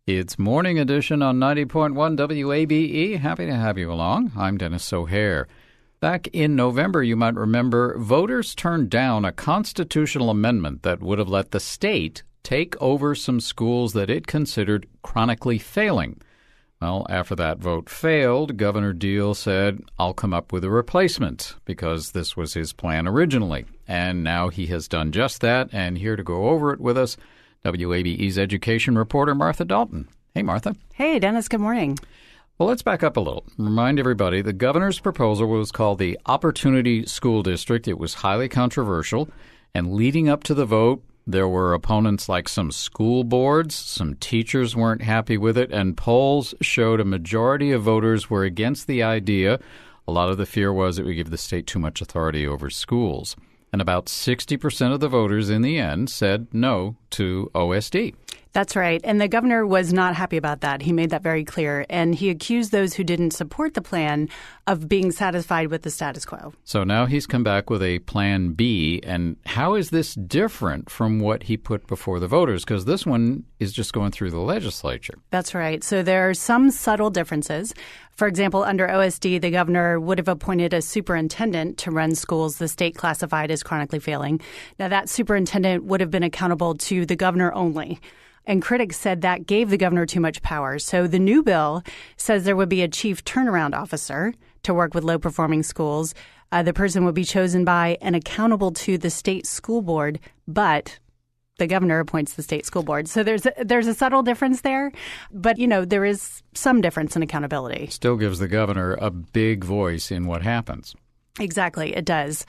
It's Morning Edition on 90.1 WABE. Happy to have you along. I'm Dennis O'Hare. Back in November, you might remember, voters turned down a constitutional amendment that would have let the state take over some schools that it considered chronically failing. Well, after that vote failed, Governor Deal said, I'll come up with a replacement, because this was his plan originally. And now he has done just that, and here to go over it with us, WABE's education reporter, Martha Dalton. Hey, Martha. Hey, Dennis. Good morning. Well, let's back up a little. Remind everybody, the governor's proposal was called the Opportunity School District. It was highly controversial, and leading up to the vote, there were opponents like some school boards, some teachers weren't happy with it, and polls showed a majority of voters were against the idea. A lot of the fear was it would give the state too much authority over schools. And about 60% of the voters in the end said no to OSD. That's right. And the governor was not happy about that. He made that very clear. And he accused those who didn't support the plan of being satisfied with the status quo. So now he's come back with a plan B. And how is this different from what he put before the voters? Because this one is just going through the legislature. That's right. So there are some subtle differences. For example, under OSD, the governor would have appointed a superintendent to run schools the state classified as chronically failing. Now, that superintendent would have been accountable to the governor only. And critics said that gave the governor too much power. So the new bill says there would be a chief turnaround officer to work with low-performing schools. The person would be chosen by and accountable to the state school board, but the governor appoints the state school board. So there's a subtle difference there. But, there is some difference in accountability. Still gives the governor a big voice in what happens. Exactly, it does.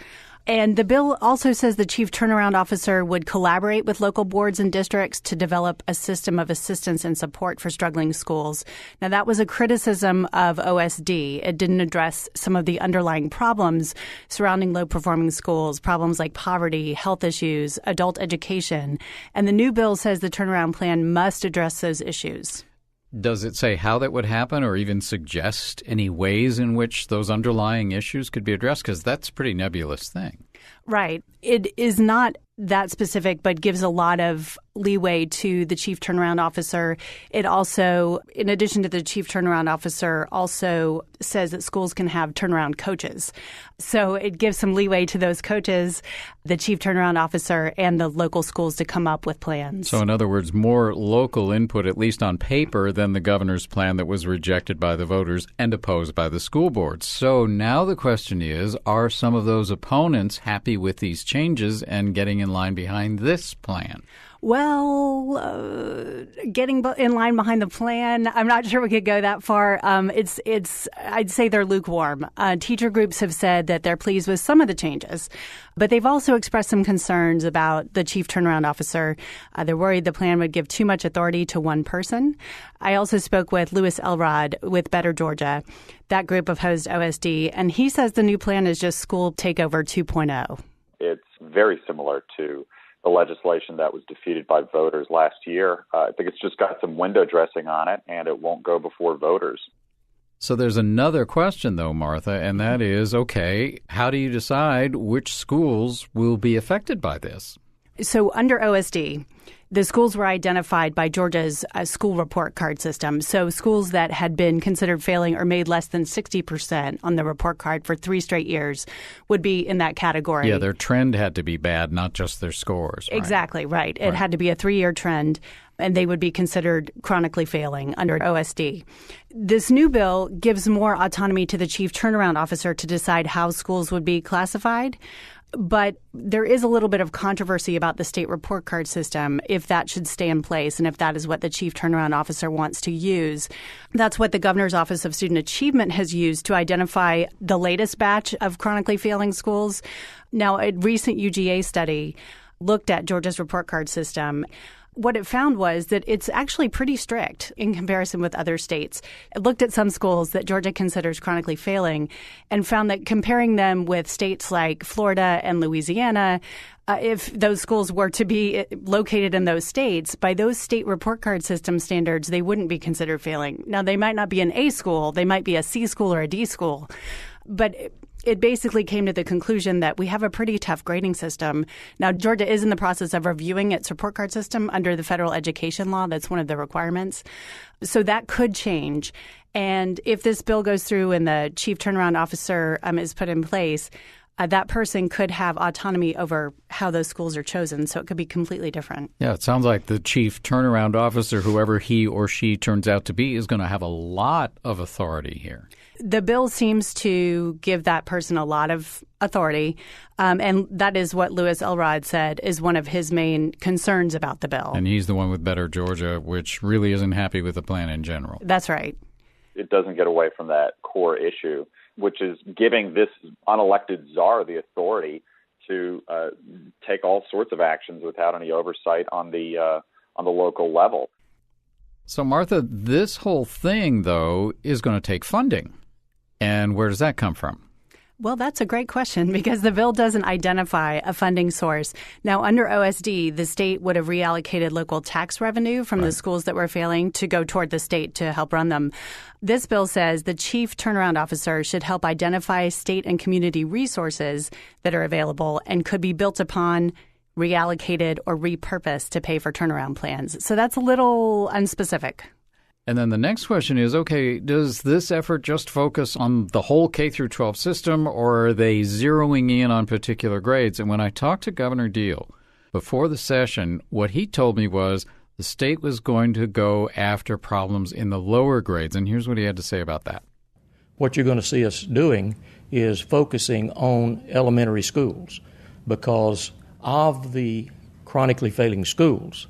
And the bill also says the chief turnaround officer would collaborate with local boards and districts to develop a system of assistance and support for struggling schools. Now, that was a criticism of OSD. It didn't address some of the underlying problems surrounding low-performing schools, problems like poverty, health issues, adult education. And the new bill says the turnaround plan must address those issues. Does it say how that would happen or even suggest any ways in which those underlying issues could be addressed? Because that's a pretty nebulous thing. Right. It is not that specific, but gives a lot of leeway to the chief turnaround officer. It also, in addition to the chief turnaround officer, also says that schools can have turnaround coaches. So it gives some leeway to those coaches, the chief turnaround officer, and the local schools to come up with plans. So in other words, more local input, at least on paper, than the governor's plan that was rejected by the voters and opposed by the school boards. So now the question is, are some of those opponents happy with these changes and getting in line behind this plan? Well, getting in line behind the plan, I'm not sure we could go that far. I'd say they're lukewarm. Teacher groups have said that they're pleased with some of the changes, but they've also expressed some concerns about the chief turnaround officer. They're worried the plan would give too much authority to one person. I also spoke with Louis Elrod with Better Georgia. That group opposed OSD, and he says the new plan is just School Takeover 2.0. It's very similar to the legislation that was defeated by voters last year. I think it's just got some window dressing on it, and it won't go before voters. So there's another question, though, Martha, and that is, okay, how do you decide which schools will be affected by this? So under OSD, the schools were identified by Georgia's school report card system. So schools that had been considered failing or made less than 60% on the report card for 3 straight years would be in that category. Yeah, their trend had to be bad, not just their scores. Right? Exactly, right. It had to be a 3-year trend, and they would be considered chronically failing under OSD. This new bill gives more autonomy to the chief turnaround officer to decide how schools would be classified. But there is a little bit of controversy about the state report card system, if that should stay in place and if that is what the chief turnaround officer wants to use. That's what the Governor's Office of Student Achievement has used to identify the latest batch of chronically failing schools. Now, a recent UGA study looked at Georgia's report card system. What it found was that it's actually pretty strict in comparison with other states. It looked at some schools that Georgia considers chronically failing and found that comparing them with states like Florida and Louisiana, if those schools were to be located in those states, by those state report card system standards, they wouldn't be considered failing. Now, they might not be an A school. They might be a C school or a D school. But it basically came to the conclusion that we have a pretty tough grading system. Now, Georgia is in the process of reviewing its report card system under the federal education law. That's one of the requirements. So that could change. And if this bill goes through and the chief turnaround officer is put in place, that person could have autonomy over how those schools are chosen. So it could be completely different. Yeah, it sounds like the chief turnaround officer, whoever he or she turns out to be, is going to have a lot of authority here. The bill seems to give that person a lot of authority, and that is what Louis Elrod said is one of his main concerns about the bill. And he's the one with Better Georgia, which really isn't happy with the plan in general. That's right. It doesn't get away from that core issue, which is giving this unelected czar the authority to take all sorts of actions without any oversight on the local level. So, Martha, this whole thing, though, is going to take funding. And where does that come from? Well, that's a great question because the bill doesn't identify a funding source. Now, under OSD, the state would have reallocated local tax revenue from the schools that were failing to go toward the state to help run them. This bill says the chief turnaround officer should help identify state and community resources that are available and could be built upon, reallocated, or repurposed to pay for turnaround plans. So that's a little unspecific. And then the next question is, okay, does this effort just focus on the whole K through 12 system, or are they zeroing in on particular grades? And when I talked to Governor Deal before the session, what he told me was the state was going to go after problems in the lower grades. And here's what he had to say about that. What you're going to see us doing is focusing on elementary schools because of the chronically failing schools,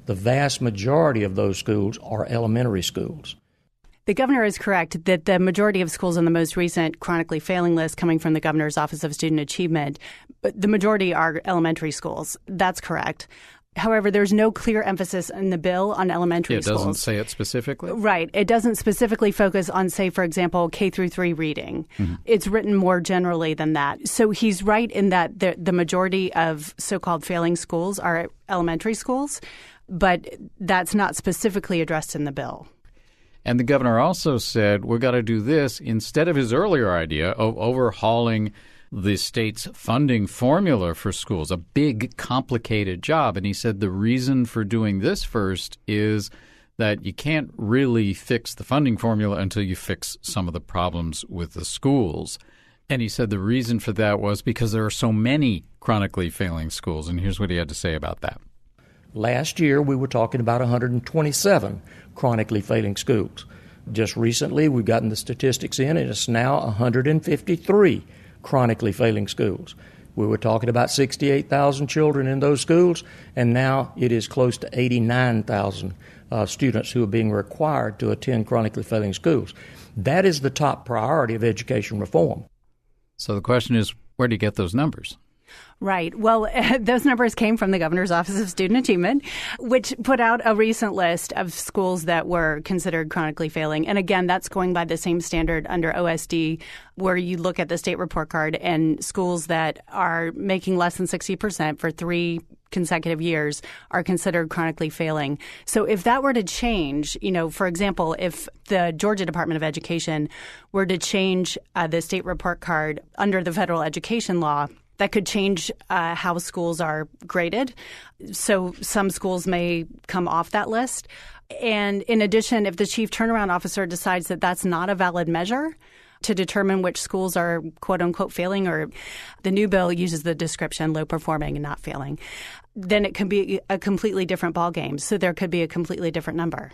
the vast majority of those schools are elementary schools. The governor is correct that the majority of schools on the most recent chronically failing list coming from the governor's Office of Student Achievement, but the majority are elementary schools. That's correct. However, there's no clear emphasis in the bill on elementary schools. It doesn't say it specifically? Right. It doesn't specifically focus on, say, for example, K through 3 reading. Mm-hmm. It's written more generally than that. So he's right in that the majority of so-called failing schools are elementary schools, but that's not specifically addressed in the bill. And the governor also said, we've got to do this instead of his earlier idea of overhauling the state's funding formula for schools, a big, complicated job. And he said the reason for doing this first is that you can't really fix the funding formula until you fix some of the problems with the schools. And he said the reason for that was because there are so many chronically failing schools. And here's what he had to say about that. Last year, we were talking about 127 chronically failing schools. Just recently, we've gotten the statistics in, and it's now 153 chronically failing schools. We were talking about 68,000 children in those schools, and now it is close to 89,000 students who are being required to attend chronically failing schools. That is the top priority of education reform. So the question is, where do you get those numbers? Right. Well, those numbers came from the Governor's Office of Student Achievement, which put out a recent list of schools that were considered chronically failing. And again, that's going by the same standard under OSD, where you look at the state report card and schools that are making less than 60% for 3 consecutive years are considered chronically failing. So if that were to change, for example, if the Georgia Department of Education were to change the state report card under the federal education law, that could change how schools are graded. So some schools may come off that list. And in addition, if the chief turnaround officer decides that that's not a valid measure to determine which schools are quote unquote failing, or the new bill uses the description low performing and not failing, then it can be a completely different ballgame. So there could be a completely different number.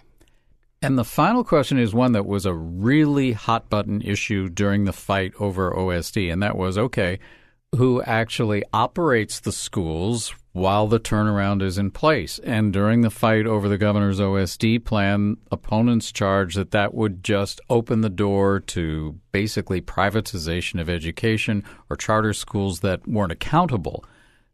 And the final question is one that was a really hot button issue during the fight over OSD. And that was, okay, who actually operates the schools while the turnaround is in place. And during the fight over the governor's OSD plan, opponents charged that that would just open the door to basically privatization of education or charter schools that weren't accountable.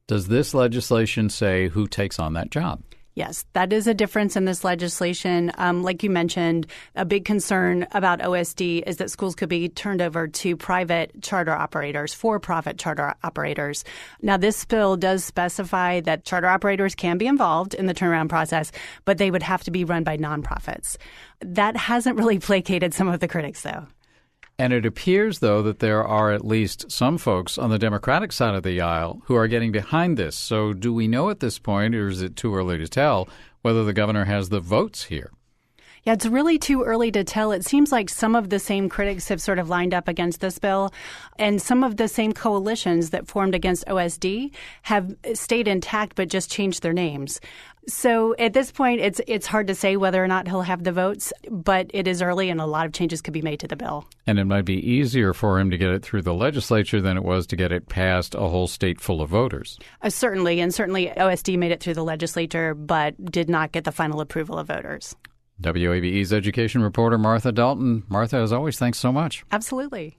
Does this legislation say who takes on that job? Yes, that is a difference in this legislation. Like you mentioned, a big concern about OSD is that schools could be turned over to private charter operators, for-profit charter operators. Now, this bill does specify that charter operators can be involved in the turnaround process, but they would have to be run by nonprofits. That hasn't really placated some of the critics, though. And it appears, though, that there are at least some folks on the Democratic side of the aisle who are getting behind this. So do we know at this point, or is it too early to tell, whether the governor has the votes here? Yeah, it's really too early to tell. It seems like some of the same critics have sort of lined up against this bill, and some of the same coalitions that formed against OSD have stayed intact but just changed their names. So at this point, it's hard to say whether or not he'll have the votes, but it is early and a lot of changes could be made to the bill. And it might be easier for him to get it through the legislature than it was to get it past a whole state full of voters. Certainly OSD made it through the legislature, but did not get the final approval of voters. WABE's education reporter Martha Dalton. Martha, as always, thanks so much. Absolutely.